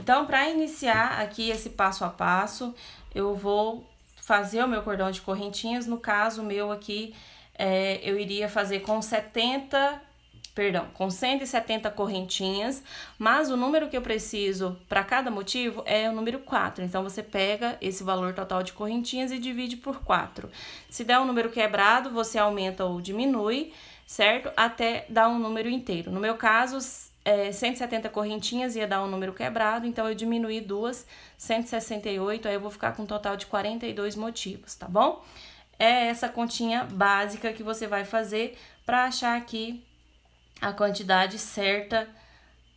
Então, para iniciar aqui esse passo a passo, eu vou fazer o meu cordão de correntinhas. No caso meu aqui, eu iria fazer com 170 correntinhas, mas o número que eu preciso para cada motivo é o número 4. Então, você pega esse valor total de correntinhas e divide por 4. Se der um número quebrado, você aumenta ou diminui, certo? Até dar um número inteiro. No meu caso, 170 correntinhas ia dar um número quebrado, então eu diminuí 168, aí eu vou ficar com um total de 42 motivos, tá bom? É essa continha básica que você vai fazer para achar aqui a quantidade certa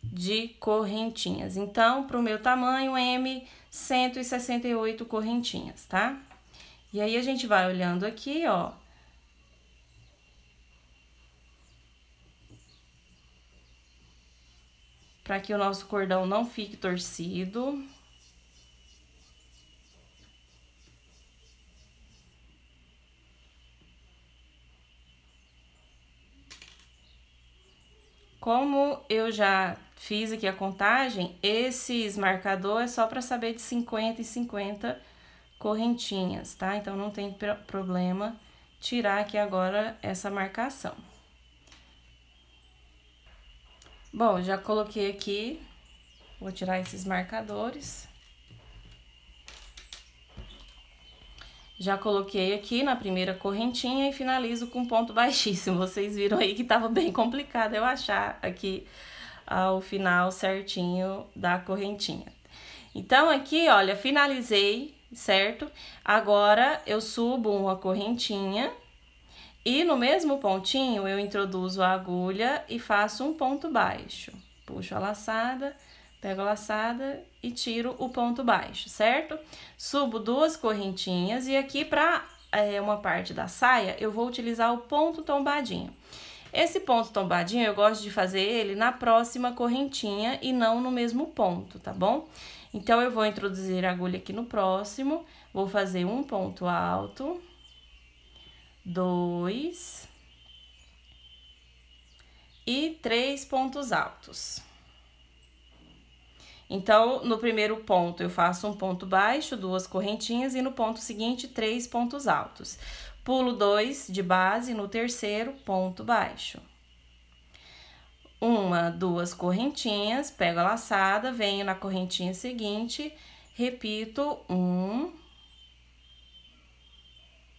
de correntinhas. Então, para o meu tamanho M, 168 correntinhas, tá? E aí, a gente vai olhando aqui, ó. Para que o nosso cordão não fique torcido. Como eu já fiz aqui a contagem, esses marcadores é só para saber de 50 em 50 correntinhas, tá? Então, não tem problema tirar aqui agora essa marcação. Bom, já coloquei aqui, vou tirar esses marcadores. Já coloquei aqui na primeira correntinha e finalizo com ponto baixíssimo. Vocês viram aí que tava bem complicado eu achar aqui o final certinho da correntinha. Então, aqui, olha, finalizei, certo? Agora, eu subo uma correntinha e no mesmo pontinho eu introduzo a agulha e faço um ponto baixo. Puxo a laçada, pego a laçada e tiro o ponto baixo, certo? Subo 2 correntinhas e aqui para uma parte da saia eu vou utilizar o ponto tombadinho. Esse ponto tombadinho eu gosto de fazer ele na próxima correntinha e não no mesmo ponto, tá bom? Então, eu vou introduzir a agulha aqui no próximo, vou fazer um ponto alto, 2 e 3 pontos altos. Então, no primeiro ponto, eu faço um ponto baixo, 2 correntinhas, e no ponto seguinte, 3 pontos altos. Pulo 2 de base no terceiro ponto baixo. 1, 2 correntinhas, pego a laçada, venho na correntinha seguinte, repito 1,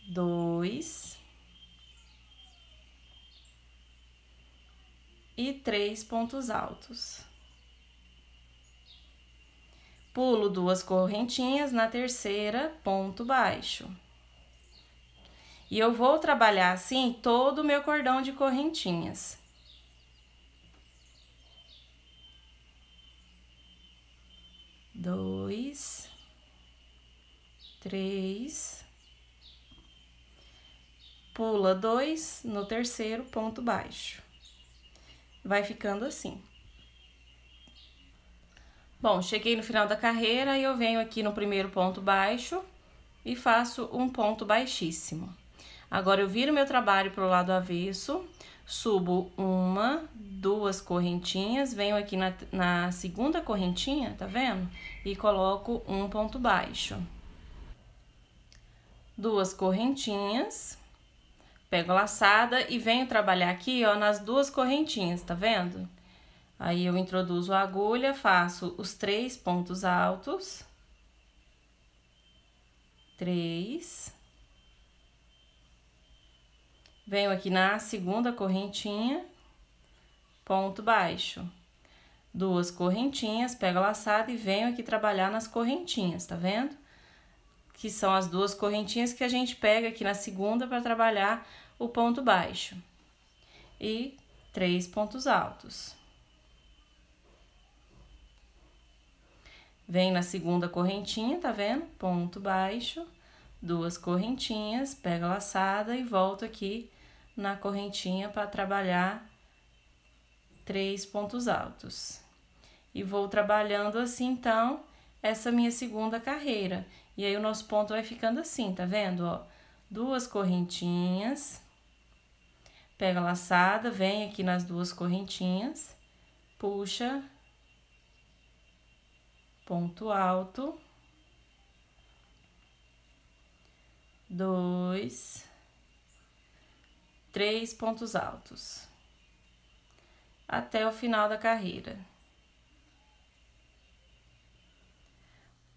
2 e 3 pontos altos. Pulo 2 correntinhas, na terceira, ponto baixo. E eu vou trabalhar assim todo o meu cordão de correntinhas. Dois, 3, pula 2 no terceiro ponto baixo. Vai ficando assim. Bom, cheguei no final da carreira e eu venho aqui no primeiro ponto baixo e faço um ponto baixíssimo. Agora, eu viro meu trabalho pro lado avesso, subo 1, 2 correntinhas, venho aqui na segunda correntinha, tá vendo? E coloco um ponto baixo. 2 correntinhas, pego a laçada e venho trabalhar aqui, ó, nas 2 correntinhas, tá vendo? Aí, eu introduzo a agulha, faço os 3 pontos altos. 3. Venho aqui na segunda correntinha, ponto baixo. 2 correntinhas, pego a laçada e venho aqui trabalhar nas correntinhas, tá vendo? Que são as 2 correntinhas que a gente pega aqui na segunda para trabalhar o ponto baixo. E 3 pontos altos. Venho na segunda correntinha, tá vendo? Ponto baixo, 2 correntinhas, pego a laçada e volto aqui na correntinha para trabalhar 3 pontos altos. E vou trabalhando assim, então, essa minha segunda carreira. E aí, o nosso ponto vai ficando assim, tá vendo, ó? 2 correntinhas, pega a laçada, vem aqui nas 2 correntinhas, puxa ponto alto, 2, 3 pontos altos, até o final da carreira.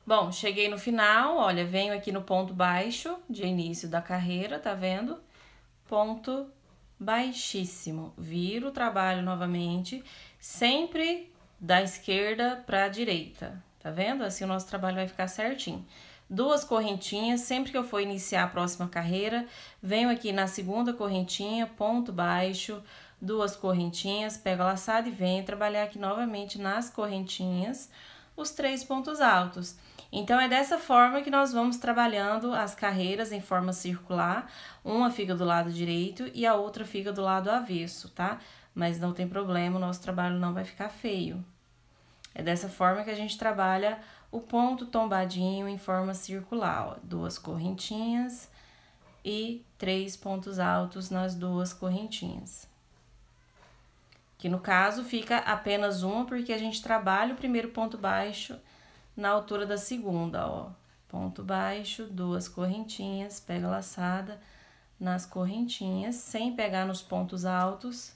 Bom, cheguei no final, olha, venho aqui no ponto baixo de início da carreira, tá vendo? Ponto baixíssimo, viro o trabalho novamente, sempre da esquerda para a direita, tá vendo? Assim o nosso trabalho vai ficar certinho. Duas correntinhas, sempre que eu for iniciar a próxima carreira, venho aqui na segunda correntinha, ponto baixo, duas correntinhas, pego a laçada e venho trabalhar aqui novamente nas correntinhas, os 3 pontos altos. Então, é dessa forma que nós vamos trabalhando as carreiras em forma circular. Uma fica do lado direito e a outra fica do lado avesso, tá? Mas não tem problema, o nosso trabalho não vai ficar feio. É dessa forma que a gente trabalha o ponto tombadinho em forma circular, ó. 2 correntinhas e 3 pontos altos nas 2 correntinhas. Que no caso fica apenas uma, porque a gente trabalha o primeiro ponto baixo na altura da segunda, ó. Ponto baixo, 2 correntinhas, pega a laçada nas correntinhas, sem pegar nos pontos altos,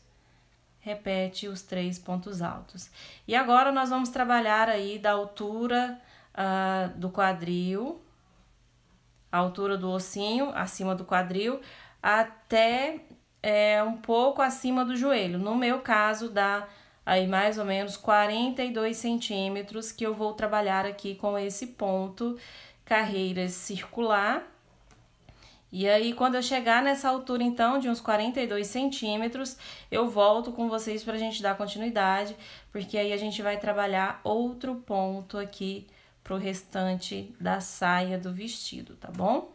repete os 3 pontos altos. E agora nós vamos trabalhar aí da altura do quadril, a altura do ossinho, acima do quadril, até um pouco acima do joelho. No meu caso, dá aí mais ou menos 42 centímetros que eu vou trabalhar aqui com esse ponto carreira circular. E aí, quando eu chegar nessa altura, então, de uns 42 centímetros, eu volto com vocês pra gente dar continuidade, porque aí a gente vai trabalhar outro ponto aqui pro restante da saia do vestido, tá bom?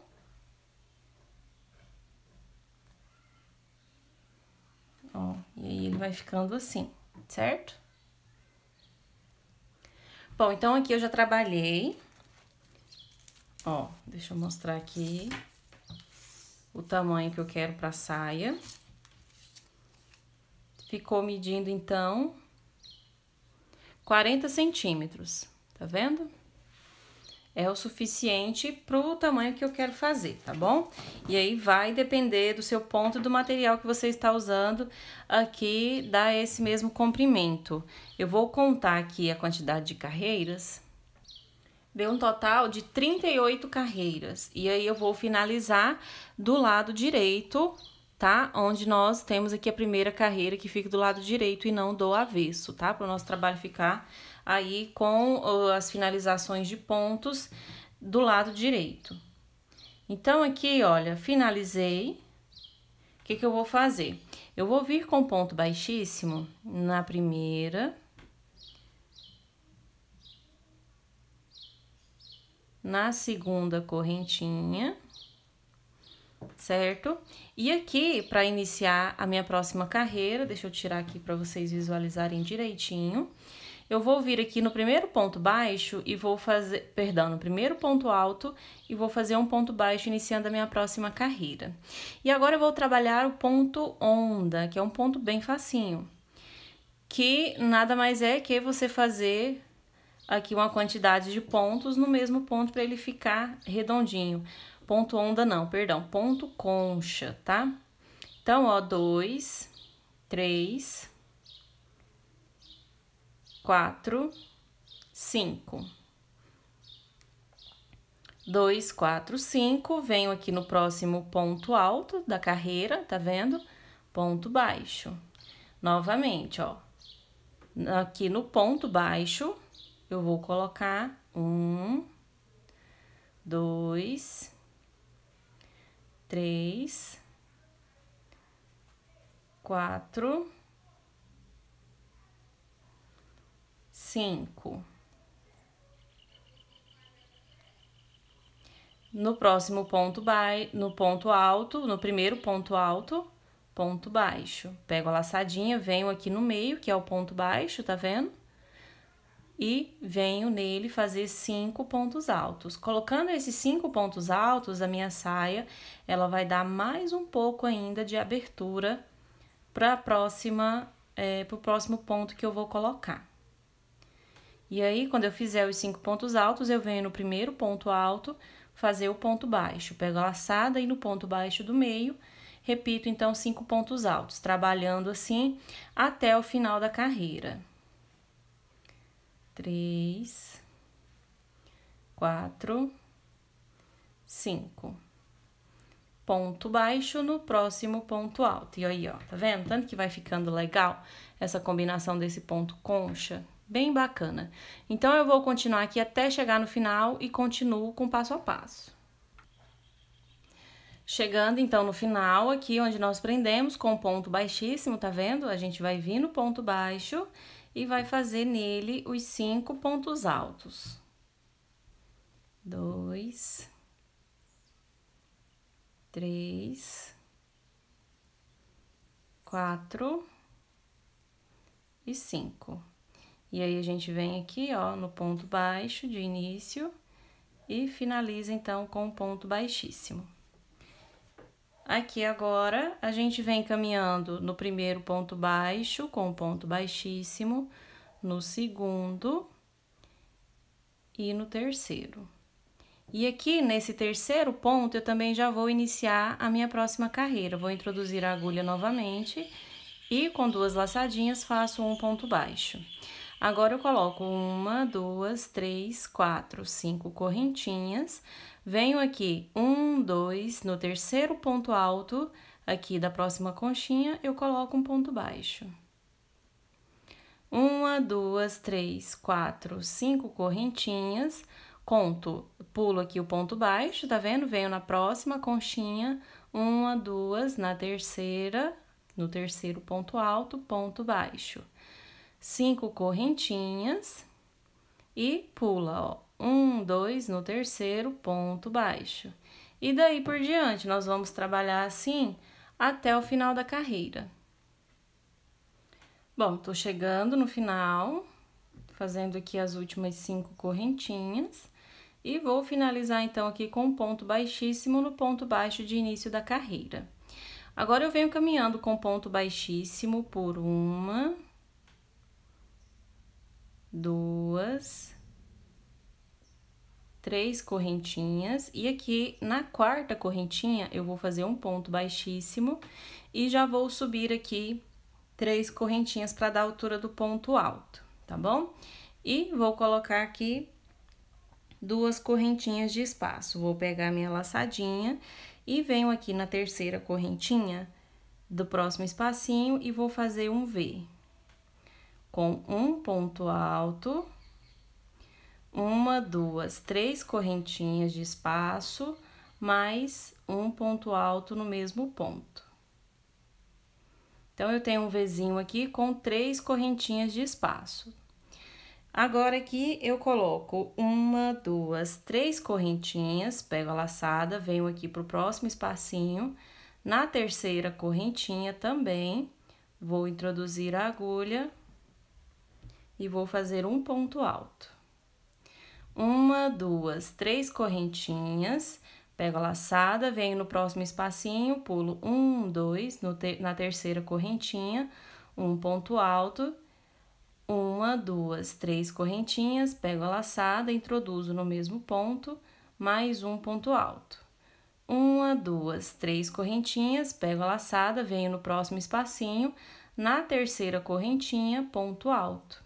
Ó, e aí ele vai ficando assim, certo? Bom, então aqui eu já trabalhei. Ó, deixa eu mostrar aqui o tamanho que eu quero pra saia. Ficou medindo, então, 40 centímetros, tá vendo? É o suficiente pro tamanho que eu quero fazer, tá bom? E aí vai depender do seu ponto e do material que você está usando aqui, dá esse mesmo comprimento. Eu vou contar aqui a quantidade de carreiras. Deu um total de 38 carreiras. E aí eu vou finalizar do lado direito, tá? Onde nós temos aqui a primeira carreira que fica do lado direito e não do avesso, tá? Para o nosso trabalho ficar aí com as finalizações de pontos do lado direito. Então, aqui, olha, finalizei. O que que eu vou fazer? Eu vou vir com ponto baixíssimo na primeira, na segunda correntinha, certo? E aqui, para iniciar a minha próxima carreira, deixa eu tirar aqui para vocês visualizarem direitinho. Eu vou vir aqui no primeiro ponto baixo e vou fazer, perdão, no primeiro ponto alto e vou fazer um ponto baixo iniciando a minha próxima carreira. E agora eu vou trabalhar o ponto onda, que é um ponto bem facinho, que nada mais é que você fazer aqui uma quantidade de pontos no mesmo ponto para ele ficar redondinho. Ponto onda não, perdão, ponto concha, tá? Então, ó, 2, 3, 4, 5. 2, 4, 5. Venho aqui no próximo ponto alto da carreira, tá vendo? Ponto baixo. Novamente, ó. Aqui no ponto baixo, eu vou colocar 1, 2, 3, 4, 5. No próximo ponto no ponto alto, no primeiro ponto alto, ponto baixo. Pego a laçadinha, venho aqui no meio, que é o ponto baixo, tá vendo? E venho nele fazer 5 pontos altos. Colocando esses 5 pontos altos, a minha saia, ela vai dar mais um pouco ainda de abertura para pro próximo ponto que eu vou colocar. E aí, quando eu fizer os 5 pontos altos, eu venho no primeiro ponto alto, fazer o ponto baixo. Pego a laçada e no ponto baixo do meio, repito, então, 5 pontos altos, trabalhando assim até o final da carreira. 3, 4, 5. Ponto baixo no próximo ponto alto. E aí, ó, tá vendo? Tanto que vai ficando legal essa combinação desse ponto concha. Bem bacana. Então, eu vou continuar aqui até chegar no final e continuo com passo a passo. Chegando, então, no final, aqui onde nós prendemos com ponto baixíssimo, tá vendo? A gente vai vir no ponto baixo e vai fazer nele os 5 pontos altos. 2, 3, 4 e 5. E aí, a gente vem aqui, ó, no ponto baixo de início e finaliza, então, com o ponto baixíssimo. Aqui agora, a gente vem caminhando no primeiro ponto baixo com o ponto baixíssimo, no segundo e no terceiro. E aqui, nesse terceiro ponto, eu também já vou iniciar a minha próxima carreira. Vou introduzir a agulha novamente e com 2 laçadinhas faço um ponto baixo. Agora, eu coloco 1, 2, 3, 4, 5 correntinhas. Venho aqui, 1, 2, no terceiro ponto alto, aqui da próxima conchinha, eu coloco um ponto baixo. 1, 2, 3, 4, 5 correntinhas, conto, pulo aqui o ponto baixo, tá vendo? Venho na próxima conchinha, 1, 2, na terceira, no terceiro ponto alto, ponto baixo. 5 correntinhas e pula, ó, 1, 2 no terceiro ponto baixo. E daí por diante, nós vamos trabalhar assim até o final da carreira. Bom, tô chegando no final, fazendo aqui as últimas 5 correntinhas e vou finalizar então aqui com um ponto baixíssimo no ponto baixo de início da carreira. Agora, eu venho caminhando com ponto baixíssimo por 1, 2, 3 correntinhas, e aqui na quarta correntinha eu vou fazer um ponto baixíssimo e já vou subir aqui 3 correntinhas para dar a altura do ponto alto, tá bom? E vou colocar aqui 2 correntinhas de espaço. Vou pegar minha laçadinha e venho aqui na terceira correntinha do próximo espacinho e vou fazer um V. Com um ponto alto, 1, 2, 3 correntinhas de espaço, mais um ponto alto no mesmo ponto. Então, eu tenho um Vzinho aqui com 3 correntinhas de espaço. Agora, aqui, eu coloco 1, 2, 3 correntinhas, pego a laçada, venho aqui pro próximo espacinho, na terceira correntinha também, vou introduzir a agulha e vou fazer um ponto alto. 1, 2, 3 correntinhas, pego a laçada, venho no próximo espacinho, pulo 1, 2, na terceira correntinha, um ponto alto, 1, 2, 3 correntinhas, pego a laçada, introduzo no mesmo ponto, mais um ponto alto. 1, 2, 3 correntinhas, pego a laçada, venho no próximo espacinho, na terceira correntinha, ponto alto.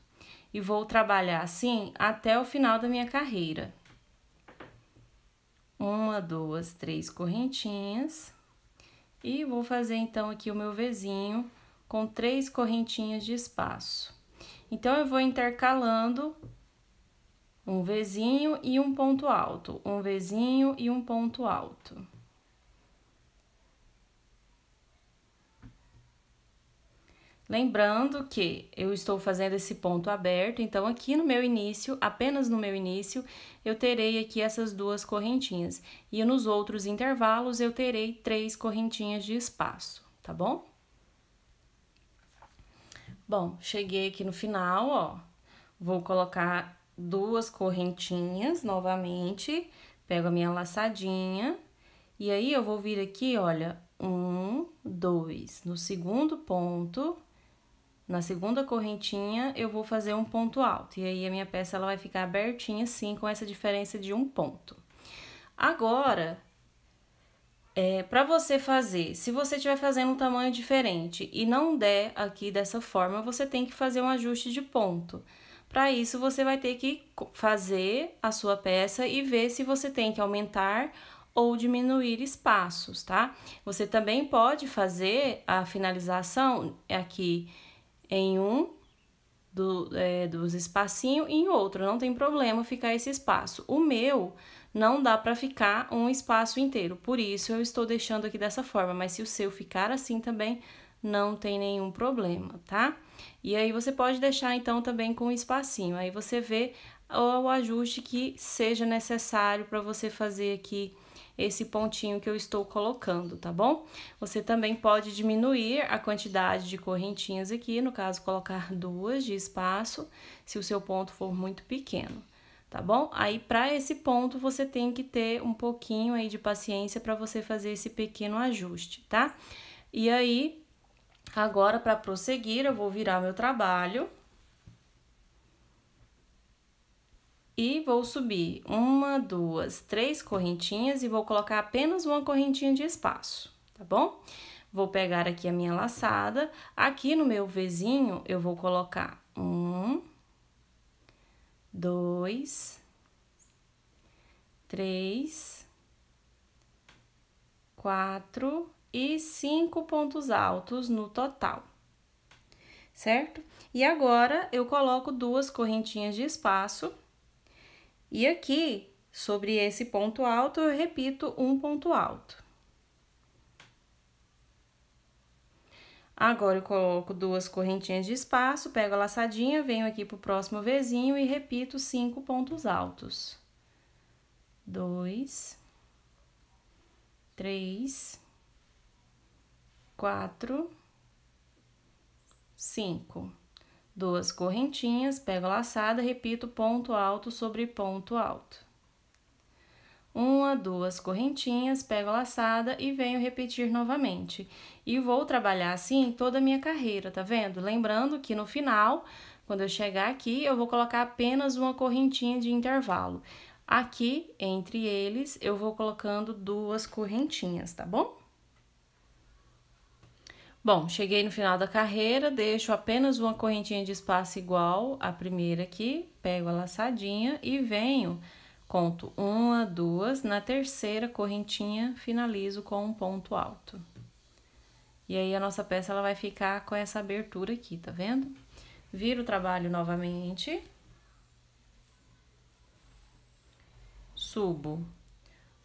E vou trabalhar assim até o final da minha carreira. 1, 2, 3 correntinhas. E vou fazer, então, aqui o meu Vzinho com 3 correntinhas de espaço. Então, eu vou intercalando um Vzinho e um ponto alto, um Vzinho e um ponto alto. Lembrando que eu estou fazendo esse ponto aberto, então aqui no meu início, apenas no meu início, eu terei aqui essas 2 correntinhas. E nos outros intervalos eu terei 3 correntinhas de espaço, tá bom? Bom, cheguei aqui no final, ó, vou colocar 2 correntinhas novamente, pego a minha laçadinha, e aí eu vou vir aqui, olha, 1, 2, no segundo ponto, na segunda correntinha, eu vou fazer um ponto alto. E aí, a minha peça, ela vai ficar abertinha assim, com essa diferença de um ponto. Agora, para você fazer, se você estiver fazendo um tamanho diferente e não der aqui dessa forma, você tem que fazer um ajuste de ponto. Para isso, você vai ter que fazer a sua peça e ver se você tem que aumentar ou diminuir espaços, tá? Você também pode fazer a finalização aqui em um dos espacinhos e em outro, não tem problema ficar esse espaço. O meu não dá para ficar um espaço inteiro, por isso eu estou deixando aqui dessa forma, mas se o seu ficar assim também, não tem nenhum problema, tá? E aí, você pode deixar, então, também com um espacinho, aí você vê o ajuste que seja necessário para você fazer aqui esse pontinho que eu estou colocando, tá bom? Você também pode diminuir a quantidade de correntinhas aqui, no caso, colocar 2 de espaço, se o seu ponto for muito pequeno, tá bom? Aí, para esse ponto, você tem que ter um pouquinho aí de paciência para você fazer esse pequeno ajuste, tá? E aí, agora, para prosseguir, eu vou virar meu trabalho. E vou subir 1, 2, 3 correntinhas e vou colocar apenas uma correntinha de espaço, tá bom? Vou pegar aqui a minha laçada, aqui no meu Vzinho eu vou colocar 1, 2, 3, 4 e 5 pontos altos no total, certo? E agora, eu coloco 2 correntinhas de espaço. E aqui, sobre esse ponto alto, eu repito um ponto alto. Agora, eu coloco 2 correntinhas de espaço, pego a laçadinha, venho aqui pro próximo Vzinho e repito 5 pontos altos. 2, 3, 4, 5. 2 correntinhas, pego a laçada, repito ponto alto sobre ponto alto. 1, 2 correntinhas, pego a laçada e venho repetir novamente. E vou trabalhar assim toda a minha carreira, tá vendo? Lembrando que no final, quando eu chegar aqui, eu vou colocar apenas uma correntinha de intervalo. Aqui, entre eles, eu vou colocando 2 correntinhas, tá bom? Bom, cheguei no final da carreira, deixo apenas uma correntinha de espaço igual à primeira aqui, pego a laçadinha e venho, conto 1, 2, na terceira correntinha, finalizo com um ponto alto. E aí, a nossa peça, ela vai ficar com essa abertura aqui, tá vendo? Viro o trabalho novamente. Subo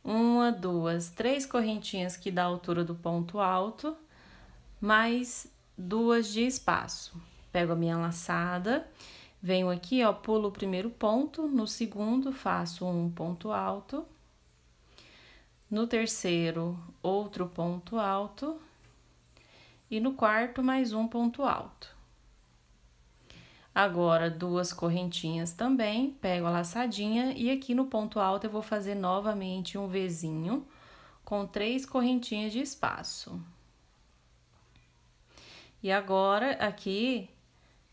1, 2, 3 correntinhas que dá a altura do ponto alto, mais 2 de espaço. Pego a minha laçada, venho aqui, ó, pulo o primeiro ponto, no segundo faço um ponto alto, no terceiro, outro ponto alto, e no quarto, mais um ponto alto. Agora, 2 correntinhas também, pego a laçadinha e aqui no ponto alto eu vou fazer novamente um Vzinho com 3 correntinhas de espaço. E agora, aqui,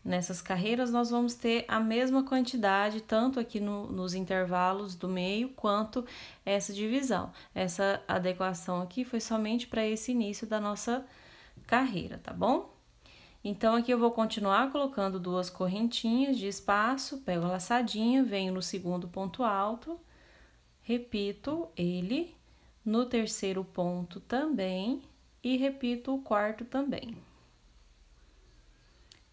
nessas carreiras, nós vamos ter a mesma quantidade, tanto aqui nos intervalos do meio, quanto essa divisão. Essa adequação aqui foi somente para esse início da nossa carreira, tá bom? Então, aqui eu vou continuar colocando 2 correntinhas de espaço, pego a laçadinha, venho no segundo ponto alto, repito ele, no terceiro ponto também, e repito o quarto também.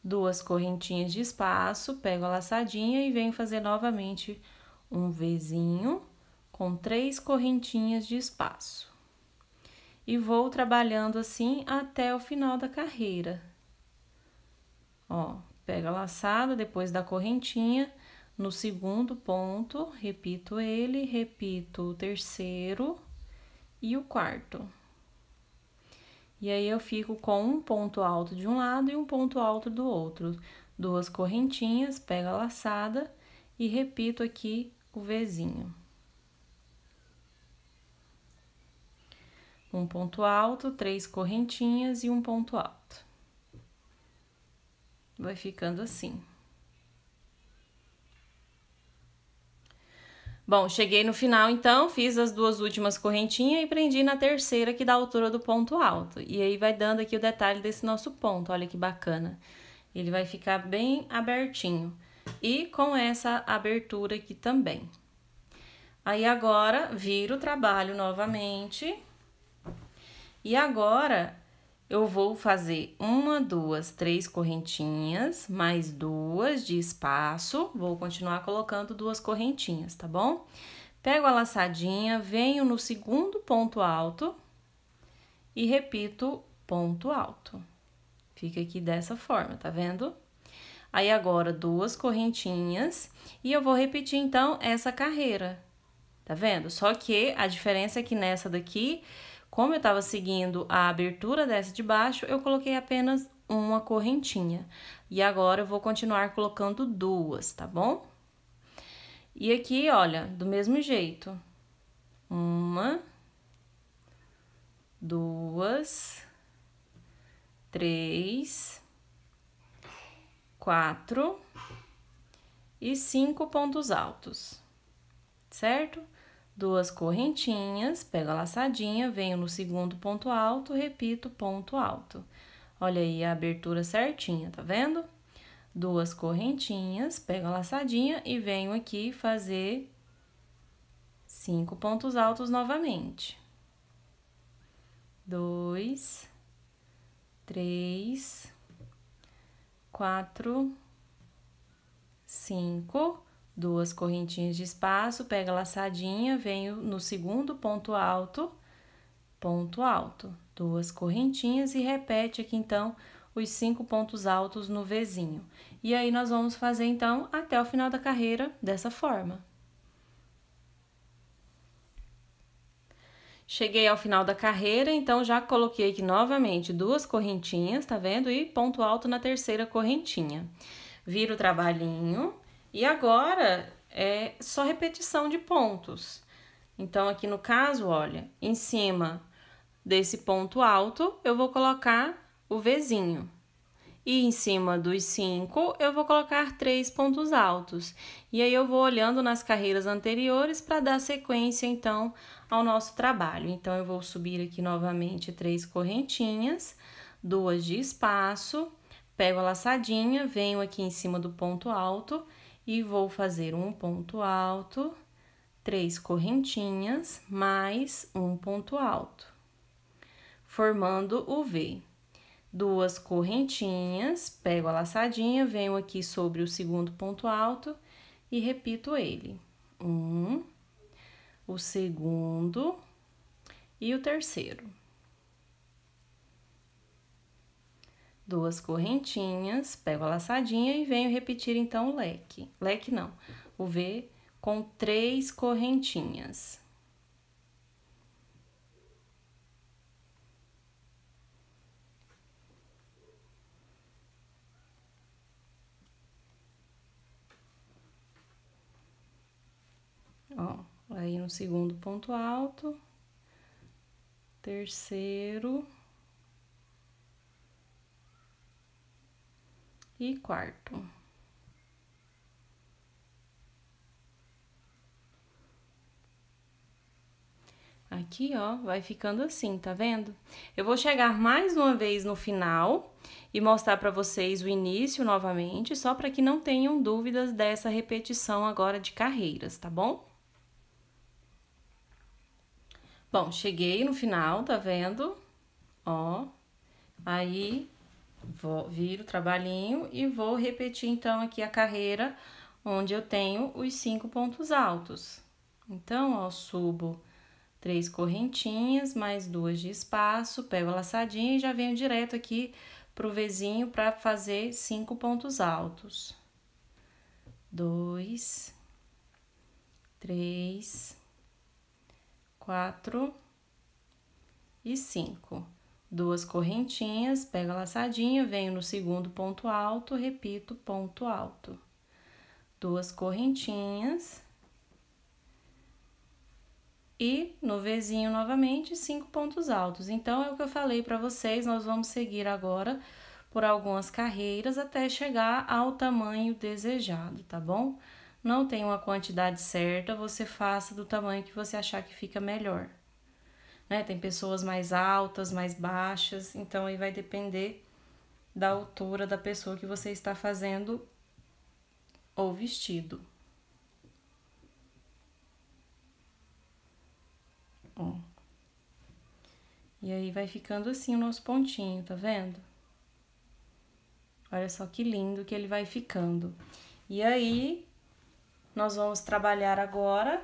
2 correntinhas de espaço, pego a laçadinha e venho fazer novamente um Vzinho com 3 correntinhas de espaço. E vou trabalhando assim até o final da carreira. Ó, pego a laçada, depois da correntinha, no segundo ponto, repito ele, repito o terceiro e o quarto. E aí, eu fico com um ponto alto de um lado e um ponto alto do outro. 2 correntinhas, pego a laçada e repito aqui o Vzinho. Um ponto alto, 3 correntinhas e um ponto alto. vai ficando assim. Bom, cheguei no final, então, fiz as duas últimas correntinhas e prendi na terceira, que dá a altura do ponto alto. E aí, vai dando aqui o detalhe desse nosso ponto, olha que bacana. Ele vai ficar bem abertinho. E com essa abertura aqui também. Aí, agora, viro o trabalho novamente. E agora, eu vou fazer 1, 2, 3 correntinhas, mais 2 de espaço. Vou continuar colocando 2 correntinhas, tá bom? Pego a laçadinha, venho no segundo ponto alto e repito ponto alto. Fica aqui dessa forma, tá vendo? Aí, agora, 2 correntinhas e eu vou repetir, então, essa carreira, tá vendo? Só que a diferença é que nessa daqui, como eu tava seguindo a abertura dessa de baixo, eu coloquei apenas uma correntinha. E agora, eu vou continuar colocando 2, tá bom? E aqui, olha, do mesmo jeito. 1, 2, 3, 4 e 5 pontos altos, certo? 2 correntinhas, pego a laçadinha, venho no segundo ponto alto, repito ponto alto. Olha aí a abertura certinha, tá vendo? 2 correntinhas, pego a laçadinha e venho aqui fazer 5 pontos altos novamente. 2, 3, 4, 5, 2 correntinhas de espaço, pega a laçadinha, venho no segundo ponto alto, 2 correntinhas e repete aqui, então, os 5 pontos altos no Vzinho. E aí, nós vamos fazer, então, até o final da carreira dessa forma. Cheguei ao final da carreira, então, já coloquei aqui novamente 2 correntinhas, tá vendo? E ponto alto na terceira correntinha. Viro o trabalhinho e agora é só repetição de pontos. Então, aqui no caso, olha, em cima desse ponto alto, eu vou colocar o Vzinho. E em cima dos 5, eu vou colocar 3 pontos altos. E aí, eu vou olhando nas carreiras anteriores para dar sequência, então, ao nosso trabalho. Então, eu vou subir aqui novamente 3 correntinhas, 2 de espaço, pego a laçadinha, venho aqui em cima do ponto alto e vou fazer um ponto alto, 3 correntinhas, mais um ponto alto, formando o V. 2 correntinhas, pego a laçadinha, venho aqui sobre o segundo ponto alto e repito ele. O segundo e o terceiro. 2 correntinhas, pego a laçadinha e venho repetir, então, o leque. Leque não, o V com 3 correntinhas. Ó, aí no segundo ponto alto, terceiro e quarto. Aqui, ó, vai ficando assim, tá vendo? Eu vou chegar mais uma vez no final e mostrar pra vocês o início novamente, só para que não tenham dúvidas dessa repetição agora de carreiras, tá bom? Bom, cheguei no final, tá vendo? Ó, aí, viro o trabalhinho e vou repetir, então, aqui a carreira onde eu tenho os 5 pontos altos. Então, ó, subo 3 correntinhas, mais 2 de espaço, pego a laçadinha e já venho direto aqui pro Vzinho para fazer 5 pontos altos. 2, 3, 4 e 5. 2 correntinhas, pego a laçadinha, venho no segundo ponto alto, repito ponto alto. 2 correntinhas. E no Vzinho novamente, 5 pontos altos. Então, é o que eu falei para vocês, nós vamos seguir agora por algumas carreiras até chegar ao tamanho desejado, tá bom? Não tem uma quantidade certa, você faça do tamanho que você achar que fica melhor. Né? Tem pessoas mais altas, mais baixas, então aí vai depender da altura da pessoa que você está fazendo o vestido. Ó. E aí vai ficando assim o nosso pontinho, tá vendo? Olha só que lindo que ele vai ficando. E aí, nós vamos trabalhar agora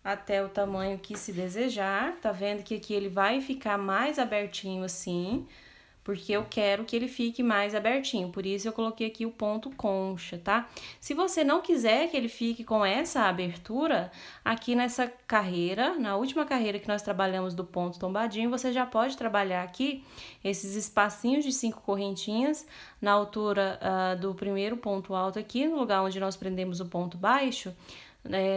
até o tamanho que se desejar. Tá vendo que aqui ele vai ficar mais abertinho assim, porque eu quero que ele fique mais abertinho, por isso eu coloquei aqui o ponto concha, tá? Se você não quiser que ele fique com essa abertura, aqui nessa carreira, na última carreira que nós trabalhamos do ponto tombadinho, você já pode trabalhar aqui esses espacinhos de 5 correntinhas na altura do primeiro ponto alto aqui, no lugar onde nós prendemos o ponto baixo,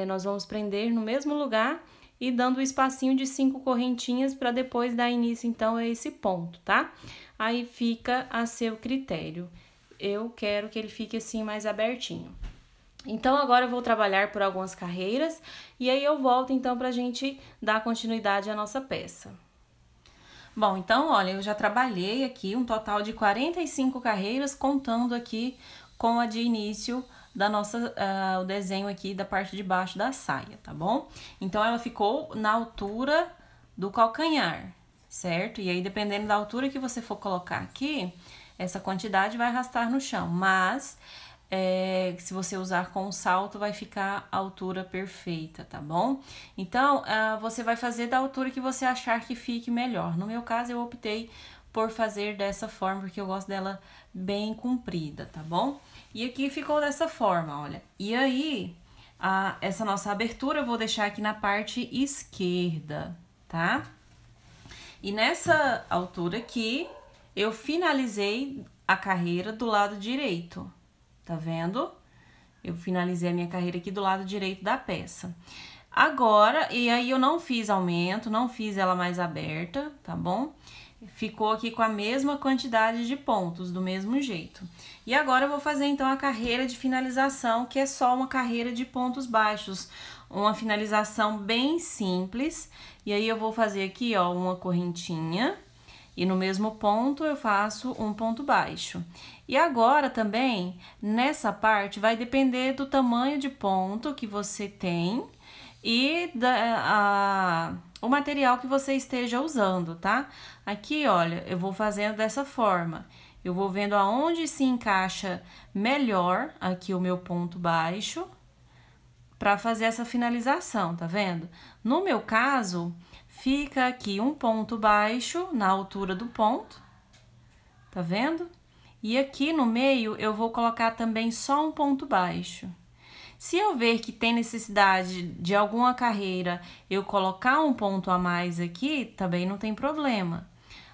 nós vamos prender no mesmo lugar e dando o espacinho de 5 correntinhas para depois dar início, então, a esse ponto, tá? Aí fica a seu critério. Eu quero que ele fique assim mais abertinho. Então, agora eu vou trabalhar por algumas carreiras e aí eu volto, então, pra gente dar continuidade à nossa peça. Bom, então, olha, eu já trabalhei aqui um total de 45 carreiras, contando aqui com a de início da nossa, o desenho aqui da parte de baixo da saia, tá bom? Então, ela ficou na altura do calcanhar, certo? E aí, dependendo da altura que você for colocar aqui, essa quantidade vai arrastar no chão, mas se você usar com salto, vai ficar a altura perfeita, tá bom? Então, você vai fazer da altura que você achar que fique melhor. No meu caso, eu optei por fazer dessa forma, porque eu gosto dela bem comprida, tá bom? E aqui ficou dessa forma, olha. E aí, essa nossa abertura eu vou deixar aqui na parte esquerda, tá? E nessa altura aqui, eu finalizei a carreira do lado direito, tá vendo? Eu finalizei a minha carreira aqui do lado direito da peça. Agora, e aí eu não fiz aumento, não fiz ela mais aberta, tá bom? Ficou aqui com a mesma quantidade de pontos, do mesmo jeito. E agora eu vou fazer, então, a carreira de finalização, que é só uma carreira de pontos baixos. Uma finalização bem simples. E aí, eu vou fazer aqui, ó, uma correntinha. E no mesmo ponto, eu faço um ponto baixo. E agora, também, nessa parte, vai depender do tamanho de ponto que você tem e o material que você esteja usando, tá? Aqui, olha, eu vou fazendo dessa forma. Eu vou vendo aonde se encaixa melhor aqui o meu ponto baixo para fazer essa finalização, tá vendo? No meu caso, fica aqui um ponto baixo na altura do ponto, tá vendo? E aqui no meio eu vou colocar também só um ponto baixo. Se eu ver que tem necessidade de alguma carreira eu colocar um ponto a mais aqui, também não tem problema.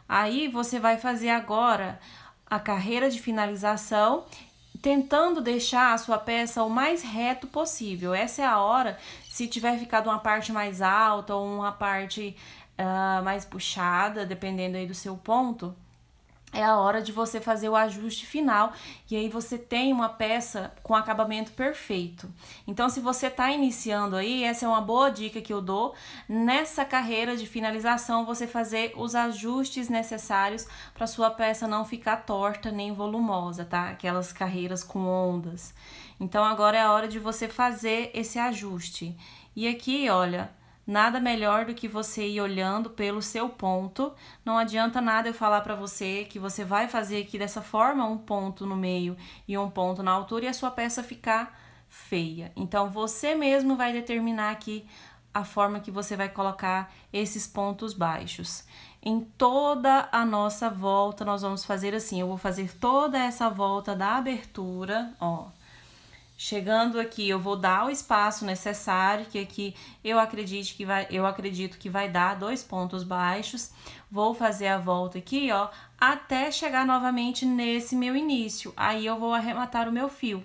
Aí, você vai fazer agora a carreira de finalização, tentando deixar a sua peça o mais reto possível. Essa é a hora, se tiver ficado uma parte mais alta ou uma parte mais puxada, dependendo aí do seu ponto, é a hora de você fazer o ajuste final e aí você tem uma peça com acabamento perfeito. Então, se você tá iniciando aí, essa é uma boa dica que eu dou. Nessa carreira de finalização, você fazer os ajustes necessários para sua peça não ficar torta nem volumosa, tá? Aquelas carreiras com ondas. Então, agora é a hora de você fazer esse ajuste. E aqui, olha, nada melhor do que você ir olhando pelo seu ponto. Não adianta nada eu falar pra você que você vai fazer aqui dessa forma, um ponto no meio e um ponto na altura, e a sua peça ficar feia. Então, você mesmo vai determinar aqui a forma que você vai colocar esses pontos baixos. Em toda a nossa volta, nós vamos fazer assim, eu vou fazer toda essa volta da abertura, ó. Chegando aqui, eu vou dar o espaço necessário, que aqui eu acredito que vai dar 2 pontos baixos. Vou fazer a volta aqui, ó, até chegar novamente nesse meu início. Aí, eu vou arrematar o meu fio.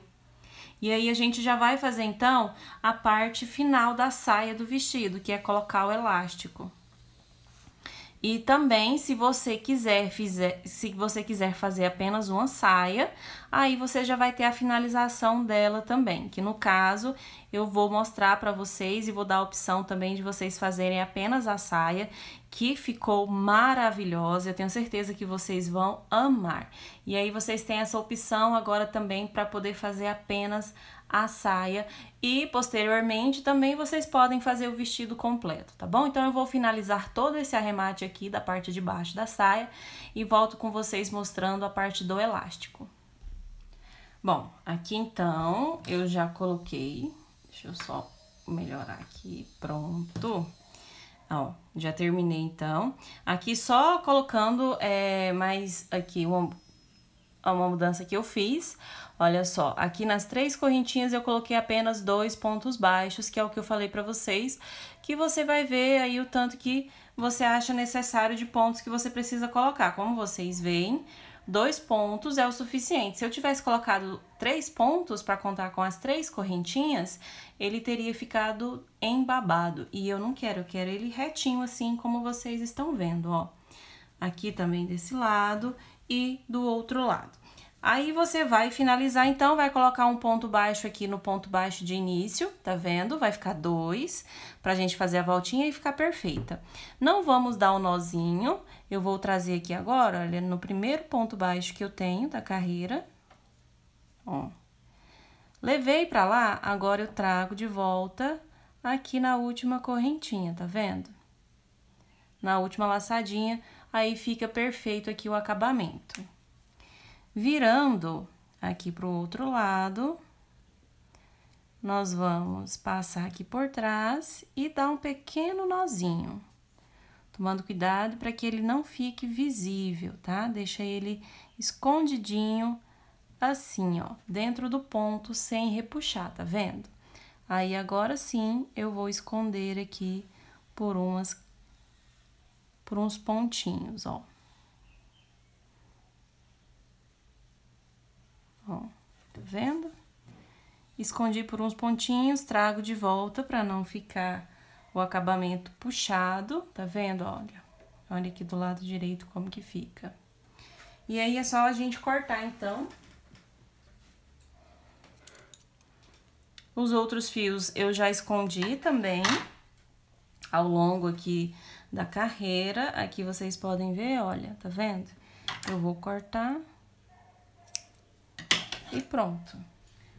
E aí, a gente já vai fazer, então, a parte final da saia do vestido, que é colocar o elástico. E também, se você quiser fazer apenas uma saia, aí você já vai ter a finalização dela também, que no caso eu vou mostrar para vocês e vou dar a opção também de vocês fazerem apenas a saia, que ficou maravilhosa. Eu tenho certeza que vocês vão amar. E aí vocês têm essa opção agora também para poder fazer apenas a saia e posteriormente também vocês podem fazer o vestido completo, tá bom? Então eu vou finalizar todo esse arremate aqui da parte de baixo da saia e volto com vocês mostrando a parte do elástico. Bom, aqui então eu já coloquei, deixa eu só melhorar aqui, pronto. Ó, já terminei então. Aqui só colocando mais aqui uma mudança que eu fiz. Olha só, aqui nas 3 correntinhas eu coloquei apenas 2 pontos baixos, que é o que eu falei pra vocês, que você vai ver aí o tanto que você acha necessário de pontos que você precisa colocar. Como vocês veem, 2 pontos é o suficiente. Se eu tivesse colocado 3 pontos para contar com as 3 correntinhas, ele teria ficado embabado. E eu não quero, eu quero ele retinho assim como vocês estão vendo, ó. Aqui também desse lado e do outro lado. Aí você vai finalizar, então, vai colocar um ponto baixo aqui no ponto baixo de início, tá vendo? Vai ficar 2, pra gente fazer a voltinha e ficar perfeita. Não vamos dar o nozinho, eu vou trazer aqui agora, olha, no primeiro ponto baixo que eu tenho da carreira, ó. Levei pra lá, agora eu trago de volta aqui na última correntinha, tá vendo? Na última laçadinha, aí fica perfeito aqui o acabamento. Virando aqui pro outro lado, nós vamos passar aqui por trás e dar um pequeno nozinho. Tomando cuidado para que ele não fique visível, tá? Deixa ele escondidinho, assim, ó, dentro do ponto, sem repuxar, tá vendo? Aí, agora sim, eu vou esconder aqui por uns pontinhos, ó. Ó, tá vendo? Escondi por uns pontinhos, trago de volta pra não ficar o acabamento puxado, tá vendo? Olha, olha aqui do lado direito como que fica. E aí, é só a gente cortar, então. Os outros fios eu já escondi também, ao longo aqui da carreira. Aqui vocês podem ver, olha, tá vendo? Eu vou cortar. E pronto.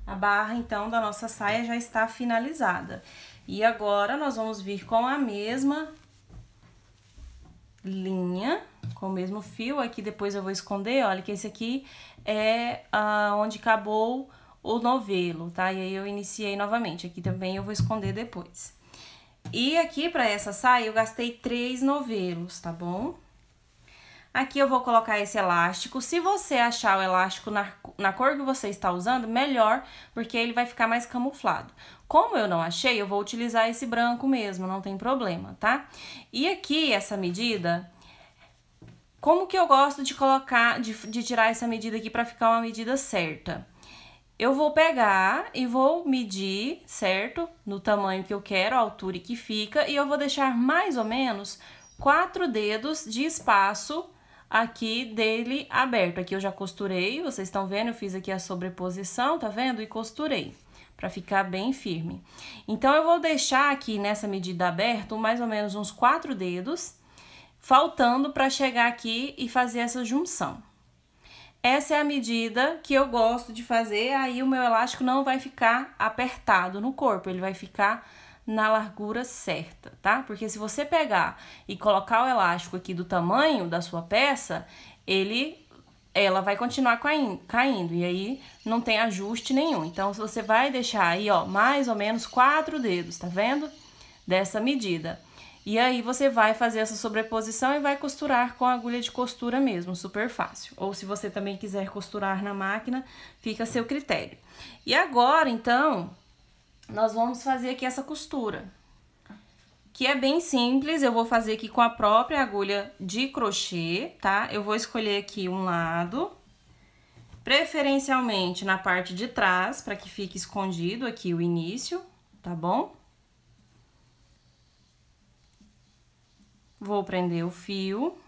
A barra, então, da nossa saia já está finalizada. E agora, nós vamos vir com a mesma linha, com o mesmo fio. Aqui depois eu vou esconder, olha, que esse aqui é onde acabou o novelo, tá? E aí eu iniciei novamente. Aqui também eu vou esconder depois. E aqui, pra essa saia, eu gastei 3 novelos, tá bom? Aqui eu vou colocar esse elástico. Se você achar o elástico na cor que você está usando, melhor, porque ele vai ficar mais camuflado. Como eu não achei, eu vou utilizar esse branco mesmo, não tem problema, tá? E aqui, essa medida, como que eu gosto de colocar, de tirar essa medida aqui pra ficar uma medida certa? Eu vou pegar e vou medir, certo? No tamanho que eu quero, a altura que fica, e eu vou deixar mais ou menos 4 dedos de espaço aqui dele aberto. Aqui eu já costurei, vocês estão vendo, eu fiz aqui a sobreposição, tá vendo? E costurei, pra ficar bem firme. Então, eu vou deixar aqui nessa medida aberto mais ou menos uns 4 dedos, faltando pra chegar aqui e fazer essa junção. Essa é a medida que eu gosto de fazer, aí o meu elástico não vai ficar apertado no corpo, ele vai ficar na largura certa, tá? Porque se você pegar e colocar o elástico aqui do tamanho da sua peça, ela vai continuar caindo, e aí não tem ajuste nenhum. Então, você vai deixar aí, ó, mais ou menos 4 dedos, tá vendo? Dessa medida. E aí, você vai fazer essa sobreposição e vai costurar com a agulha de costura mesmo, super fácil. Ou se você também quiser costurar na máquina, fica a seu critério. E agora, então, nós vamos fazer aqui essa costura, que é bem simples. Eu vou fazer aqui com a própria agulha de crochê, tá? Eu vou escolher aqui um lado, preferencialmente na parte de trás, para que fique escondido aqui o início, tá bom? Vou prender o fio.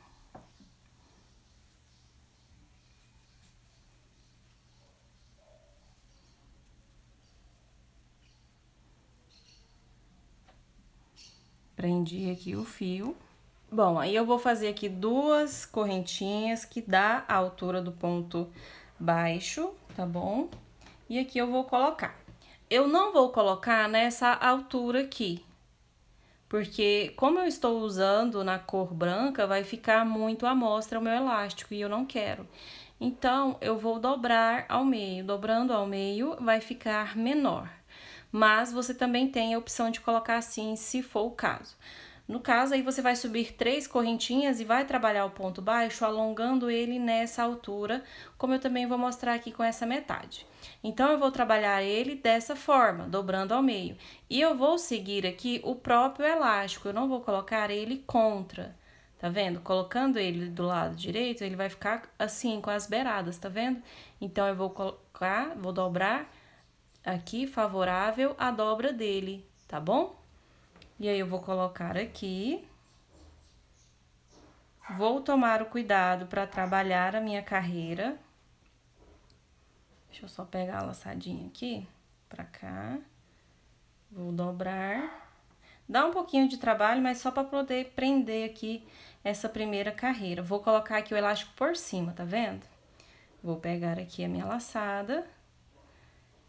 Prendi aqui o fio. Bom, aí eu vou fazer aqui 2 correntinhas que dá a altura do ponto baixo, tá bom? E aqui eu vou colocar. Eu não vou colocar nessa altura aqui, porque como eu estou usando na cor branca, vai ficar muito à mostra o meu elástico e eu não quero. Então, eu vou dobrar ao meio. Dobrando ao meio, vai ficar menor. Mas você também tem a opção de colocar assim, se for o caso. No caso, aí você vai subir 3 correntinhas e vai trabalhar o ponto baixo, alongando ele nessa altura, como eu também vou mostrar aqui com essa metade. Então, eu vou trabalhar ele dessa forma, dobrando ao meio. E eu vou seguir aqui o próprio elástico, eu não vou colocar ele contra, tá vendo? Colocando ele do lado direito, ele vai ficar assim, com as beiradas, tá vendo? Então, eu vou colocar, vou dobrar aqui, favorável à dobra dele, tá bom? E aí, eu vou colocar aqui. Vou tomar o cuidado para trabalhar a minha carreira. Deixa eu só pegar a laçadinha aqui, pra cá. Vou dobrar. Dá um pouquinho de trabalho, mas só para poder prender aqui essa primeira carreira. Vou colocar aqui o elástico por cima, tá vendo? Vou pegar aqui a minha laçada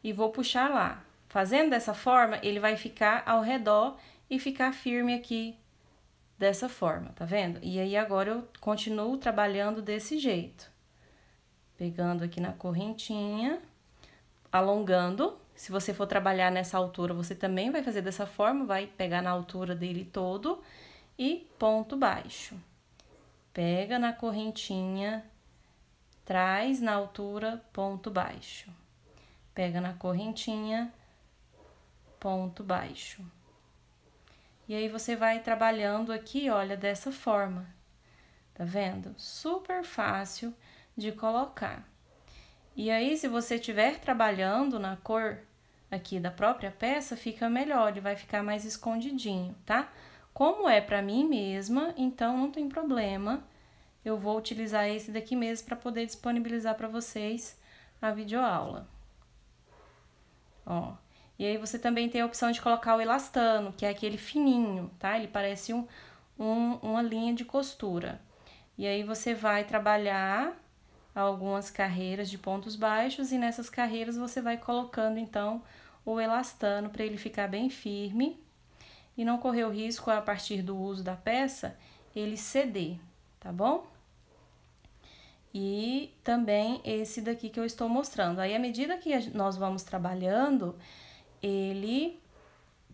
e vou puxar lá. Fazendo dessa forma, ele vai ficar ao redor e ficar firme aqui dessa forma, tá vendo? E aí, agora eu continuo trabalhando desse jeito. Pegando aqui na correntinha, alongando. Se você for trabalhar nessa altura, você também vai fazer dessa forma, vai pegar na altura dele todo e ponto baixo. Pega na correntinha, traz na altura, ponto baixo. Pega na correntinha, ponto baixo. E aí, você vai trabalhando aqui, olha, dessa forma. Tá vendo? Super fácil de colocar. E aí, se você estiver trabalhando na cor aqui da própria peça, fica melhor, ele vai ficar mais escondidinho, tá? Como é pra mim mesma, então não tem problema. Eu vou utilizar esse daqui mesmo para poder disponibilizar para vocês a videoaula. Ó. E aí, você também tem a opção de colocar o elastano, que é aquele fininho, tá? Ele parece uma linha de costura. E aí, você vai trabalhar algumas carreiras de pontos baixos e nessas carreiras você vai colocando, então, o elastano para ele ficar bem firme e não correr o risco, a partir do uso da peça, ele ceder, tá bom? E também esse daqui que eu estou mostrando. Aí, à medida que nós vamos trabalhando,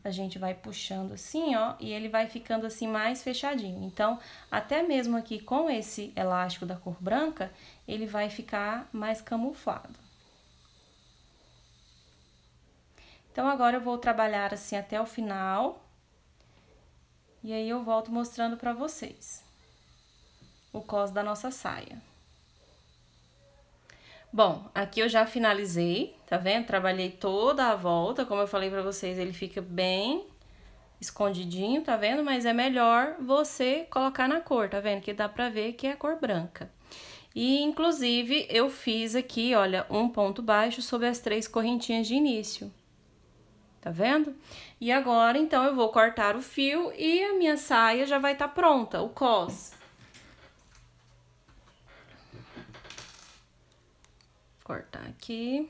a gente vai puxando assim, ó, e ele vai ficando assim mais fechadinho. Então, até mesmo aqui com esse elástico da cor branca, ele vai ficar mais camuflado. Então, agora eu vou trabalhar assim até o final. E aí, eu volto mostrando pra vocês o cos da nossa saia. Bom, aqui eu já finalizei, tá vendo? Trabalhei toda a volta, como eu falei pra vocês, ele fica bem escondidinho, tá vendo? Mas é melhor você colocar na cor, tá vendo? Que dá pra ver que é a cor branca. E, inclusive, eu fiz aqui, olha, um ponto baixo sobre as 3 correntinhas de início. Tá vendo? E agora, então, eu vou cortar o fio e a minha saia já vai estar pronta, o cos. Cortar aqui.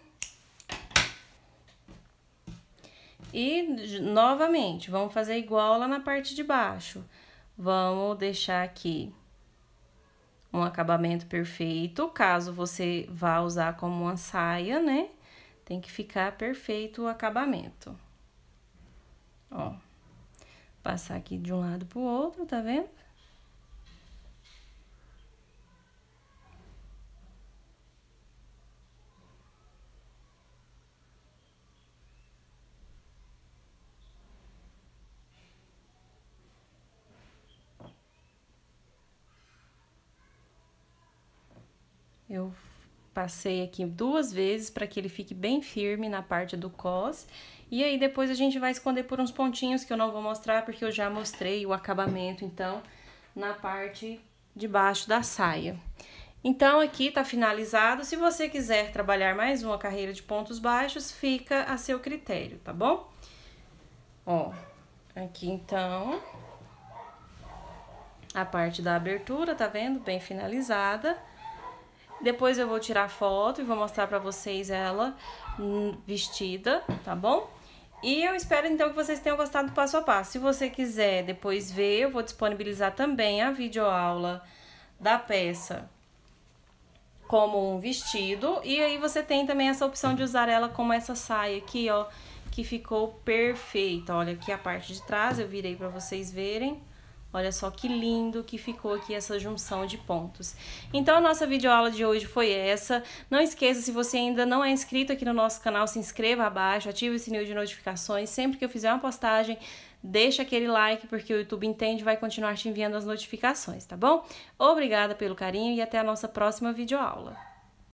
E, novamente, vamos fazer igual lá na parte de baixo. Vamos deixar aqui um acabamento perfeito, caso você vá usar como uma saia, né? Tem que ficar perfeito o acabamento. Ó, passar aqui de um lado pro outro, tá vendo? Eu passei aqui 2 vezes para que ele fique bem firme na parte do cos. E aí, depois a gente vai esconder por uns pontinhos que eu não vou mostrar, porque eu já mostrei o acabamento, então na parte de baixo da saia. Então, aqui tá finalizado. Se você quiser trabalhar mais uma carreira de pontos baixos, fica a seu critério, tá bom? Ó, aqui então, a parte da abertura, tá vendo? Bem finalizada. Depois eu vou tirar foto e vou mostrar pra vocês ela vestida, tá bom? E eu espero então que vocês tenham gostado do passo a passo. Se você quiser depois ver, eu vou disponibilizar também a videoaula da peça como um vestido. E aí você tem também essa opção de usar ela como essa saia aqui, ó, que ficou perfeita. Olha aqui a parte de trás, eu virei pra vocês verem. Olha só que lindo que ficou aqui essa junção de pontos. Então, a nossa videoaula de hoje foi essa. Não esqueça, se você ainda não é inscrito aqui no nosso canal, se inscreva abaixo, ative o sininho de notificações. Sempre que eu fizer uma postagem, deixa aquele like, porque o YouTube entende e vai continuar te enviando as notificações, tá bom? Obrigada pelo carinho e até a nossa próxima videoaula.